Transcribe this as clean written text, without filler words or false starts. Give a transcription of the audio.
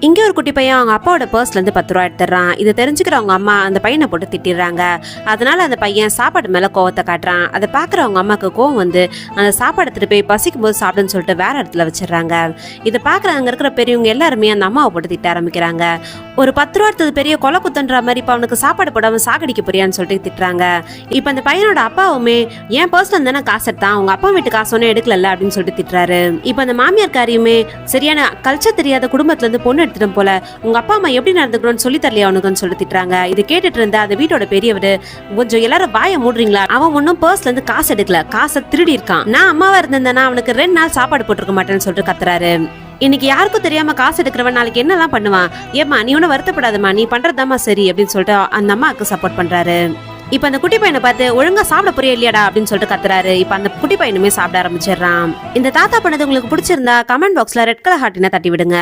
இங்க ஒரு குட்டி பையன் அவங்க அப்பாவோட பர்ஸ்ல இருந்து 10 ரூபா எடுத்துறான். இதை தெரிஞ்சுக்கிற அவங்க அம்மா அந்த பையனை போட்டு திட்டிடுறாங்க. அதனால அந்த பையன் சாப்பாடு மேல கோவத்தை காட்டுறான். அதை பாக்குற அவங்க அம்மாக்கு கோவம் வந்து அந்த சாப்பாடு எடுத்துட்டு போய் பசிக்கும் போது சாப்பிடுன்னு சொல்லிட்டு வேற இடத்துல வச்சிடறாங்க. இதை பாக்குற அங்க இருக்கிற பெரியவங்க எல்லாருமே அந்த அம்மாவை போட்டு திட்ட ஆரம்பிக்கிறாங்க. ஒரு 10 ரூபா எடுத்தது பெரிய கொலை குத்தன்ற மாதிரி இப்ப அவனுக்கு சாப்பாடு போடாம சாகடிக்க போறியான்னு சொல்லிட்டு திட்டுறாங்க. இப்ப அந்த பையனோட அப்பாவுமே என் பர்ஸ்ல இருந்தானே காசு எடுத்தான், உங்க அப்பா வீட்டு காசு ஒன்னும் எடுக்கல அப்படின்னு சொல்லிட்டு திட்டுறாரு. இப்ப அந்த மாமியார் காரியுமே சரியான கல்ச்சர் தெரியாத குடும்பத்துல இருந்து பொண்ணு எடுத்துட்டு போல உங்க அப்பா அம்மா எப்படி நடந்துக்கணும்னு சொல்லி தரலையா அவனுக்குன்னு சொல்லி திட்டுறாங்க. இது கேட்டுட்டு இருந்த அந்த வீட்டோட பெரியவர் கொஞ்சம் எல்லாரும் வாய மூடுறீங்களா, அவன் ஒன்னும் பர்ஸ்ல இருந்து காசு எடுக்கல, காசை திருடி இருக்கான், நான் அம்மாவா இருந்தேன்னா அவனுக்கு 2 நாள் சாப்பாடு போட்டிருக்க மாட்டேன்னு சொல்லிட்டு கத்துறாரு. இன்னைக்கு யாருக்கும் தெரியாம காசு எடுக்கிறவன் நாளைக்கு என்னெல்லாம் பண்ணுவான், ஏமா நீ ஒன்னும் வருத்தப்படாதம்மா, நீ பண்றதாமா சரி அப்படின்னு சொல்லிட்டு அந்த அம்மாவுக்கு சப்போர்ட் பண்றாரு. இப்ப அந்த குட்டி பையனை பார்த்து ஒழுங்கா சாப்பிட புரிய இல்லையாடா அப்படின்னு சொல்லிட்டு கத்துறாரு. இப்ப அந்த குட்டி பையனுமே சாப்பிட ஆரம்பிச்சிடறான். இந்த தாத்தா பண்ணது உங்களுக்கு பிடிச்சிருந்தா கமெண்ட் பாக்ஸ்ல ரெட் கலர் ஹார்ட்டினை தட்டி விடுங்க.